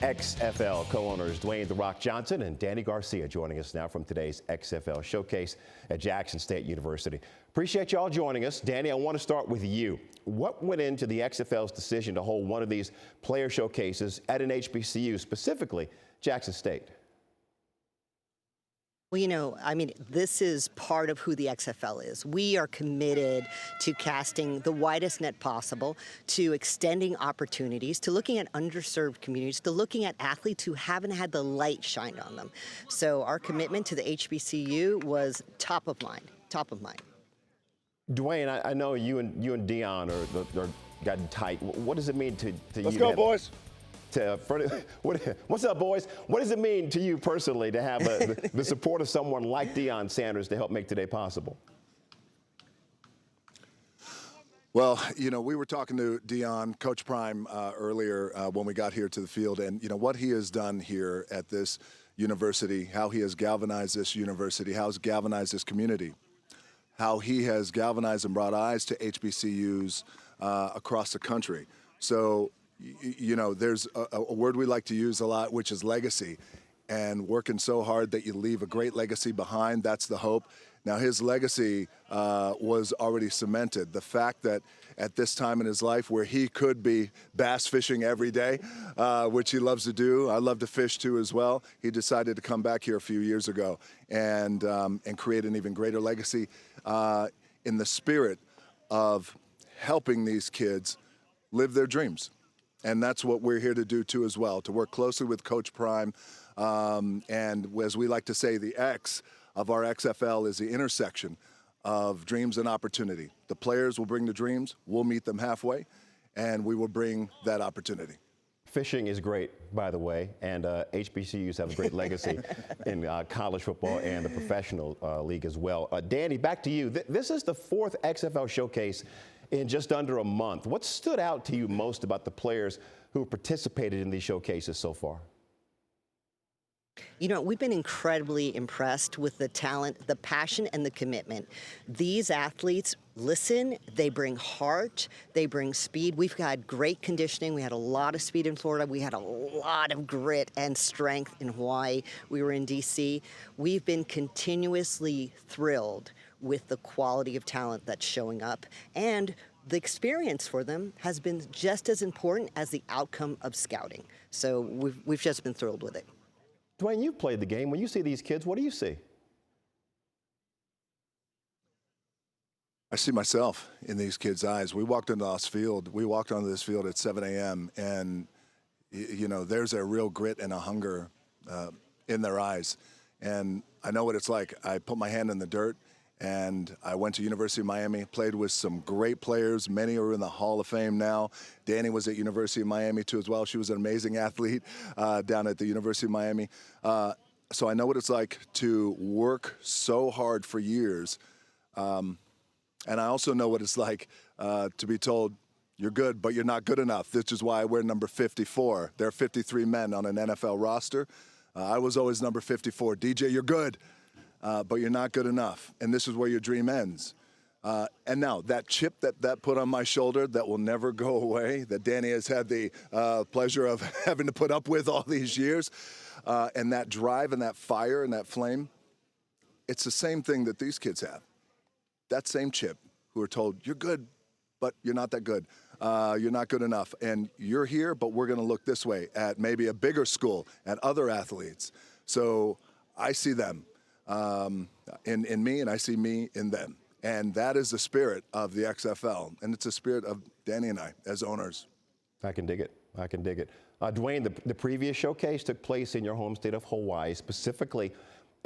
XFL co-owners Dwayne "The Rock" Johnson and Dany Garcia joining us now from today's XFL showcase at Jackson State University. Appreciate y'all joining us. Dany, I want to start with you. What went into the XFL's decision to hold one of these player showcases at an HBCU, specifically Jackson State? Well, this is part of who the XFL is. We are committed to casting the widest net possible, to extending opportunities, to looking at underserved communities, to looking at athletes who haven't had the light shined on them. So our commitment to the HBCU was top of mind. Dwayne, I know you and Deion are gotten tight. What does it mean to you? Let's go, boys. What's up, boys? What does it mean to you personally to have the support of someone like Deion Sanders to help make today possible? Well, we were talking to Deion, Coach Prime, earlier when we got here to the field, and what he has done here at this university, how he has galvanized this university, how he's galvanized this community, how he has galvanized and brought eyes to HBCUs across the country. So, there's a word we like to use a lot, which is legacy, and working so hard that you leave a great legacy behind. That's the hope. Now, his legacy was already cemented. The fact that at this time in his life where he could be bass fishing every day, which he loves to do, I love to fish too as well, he decided to come back here a few years ago and create an even greater legacy in the spirit of helping these kids live their dreams. And that's what we're here to do too as well, to work closely with Coach Prime. And as we like to say, the X of our XFL is the intersection of dreams and opportunity. The players will bring the dreams, we'll meet them halfway, and we will bring that opportunity. Fishing is great, by the way, and HBCUs have a great legacy in college football and the professional league as well. Dany, back to you. This is the fourth XFL showcase in just under a month. What stood out to you most about the players who participated in these showcases so far? We've been incredibly impressed with the talent, the passion, and the commitment. These athletes listen, they bring heart, they bring speed. We've got great conditioning. We had a lot of speed in Florida. We had a lot of grit and strength in Hawaii. We were in D.C. We've been continuously thrilled with the quality of talent that's showing up, and the experience for them has been just as important as the outcome of scouting. So we've just been thrilled with it. Dwayne, you've played the game. When you see these kids, what do you see? I see myself in these kids' eyes. We walked onto this field at 7 a.m. and there's a real grit and a hunger in their eyes. And I know what it's like. I put my hand in the dirt, and I went to University of Miami, played with some great players. Many are in the Hall of Fame now. Dany was at University of Miami too as well. She was an amazing athlete down at the University of Miami. So I know what it's like to work so hard for years. And I also know what it's like to be told, you're good, but you're not good enough. This is why I wear number 54. There are 53 men on an NFL roster. I was always number 54. DJ, you're good. But you're not good enough, and this is where your dream ends. And now, that chip that put on my shoulder that will never go away, that Dany has had the pleasure of having to put up with all these years, and that drive and that fire and that flame, it's the same thing that these kids have. That same chip, who are told, you're good, but you're not that good. You're not good enough, and you're here, but we're going to look this way at maybe a bigger school, at other athletes. So I see them in me, and I see me in them. And that is the spirit of the XFL, and it's the spirit of Dany and I as owners. I can dig it. Dwayne, the previous showcase took place in your home state of Hawaii, specifically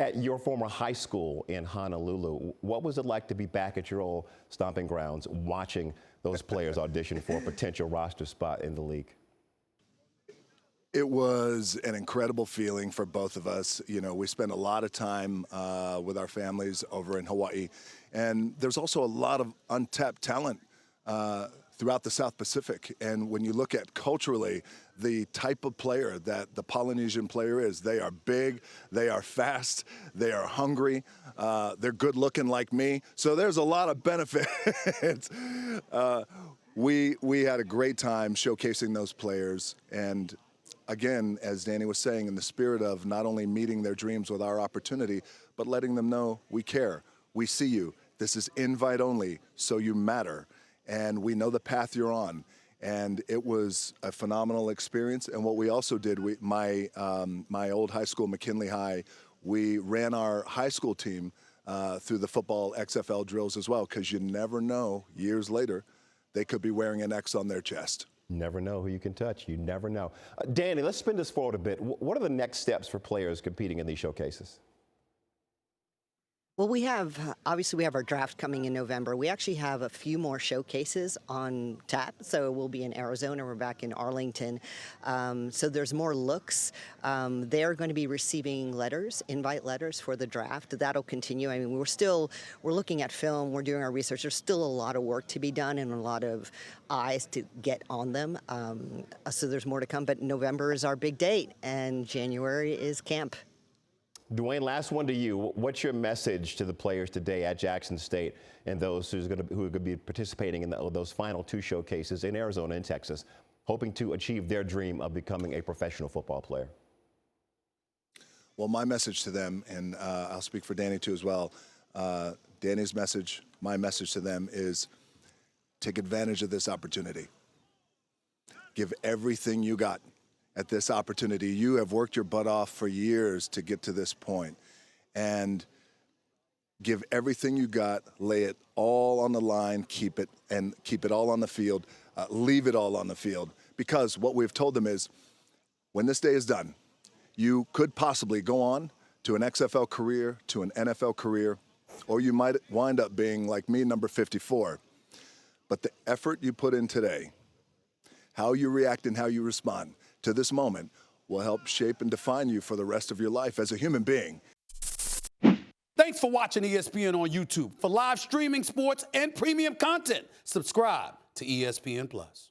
at your former high school in Honolulu. What was it like to be back at your old stomping grounds watching those players audition for a potential roster spot in the league? It was an incredible feeling for both of us. We spent a lot of time with our families over in Hawaii, and there's also a lot of untapped talent throughout the South Pacific. And when you look at culturally, the type of player that the Polynesian player is, they are big, they are fast, they are hungry, they're good looking like me. So there's a lot of benefits. We had a great time showcasing those players, and again, as Dany was saying, in the spirit of not only meeting their dreams with our opportunity, but letting them know we care, we see you. This is invite only, so you matter, and we know the path you're on. And it was a phenomenal experience. And what we also did, my old high school, McKinley High, we ran our high school team through the football XFL drills as well, because you never know, years later, they could be wearing an X on their chest. Never know who you can touch. You never know. Dany, let's spin this forward a bit. What are the next steps for players competing in these showcases? Well, obviously we have our draft coming in November. We actually have a few more showcases on tap. So we'll be in Arizona, we're back in Arlington. So there's more looks. They're going to be receiving invite letters for the draft. That'll continue. I mean, we're looking at film, we're doing our research. There's still a lot of work to be done and a lot of eyes to get on them. So there's more to come, but November is our big date and January is camp. Dwayne, last one to you. What's your message to the players today at Jackson State and those who are going to be participating in those final two showcases in Arizona and Texas, hoping to achieve their dream of becoming a professional football player? Well, my message to them, and I'll speak for Dany too as well, Dany's message, my message to them is take advantage of this opportunity. Give everything you got at this opportunity. You have worked your butt off for years to get to this point, and give everything you got, lay it all on the line, keep it all on the field, leave it all on the field, because what we've told them is when this day is done, you could possibly go on to an XFL career, to an NFL career, or you might wind up being like me, number 54. But the effort you put in today, how you react and how you respond to this moment will help shape and define you for the rest of your life as a human being. Thanks for watching ESPN on YouTube. For live streaming, sports, and premium content, subscribe to ESPN+.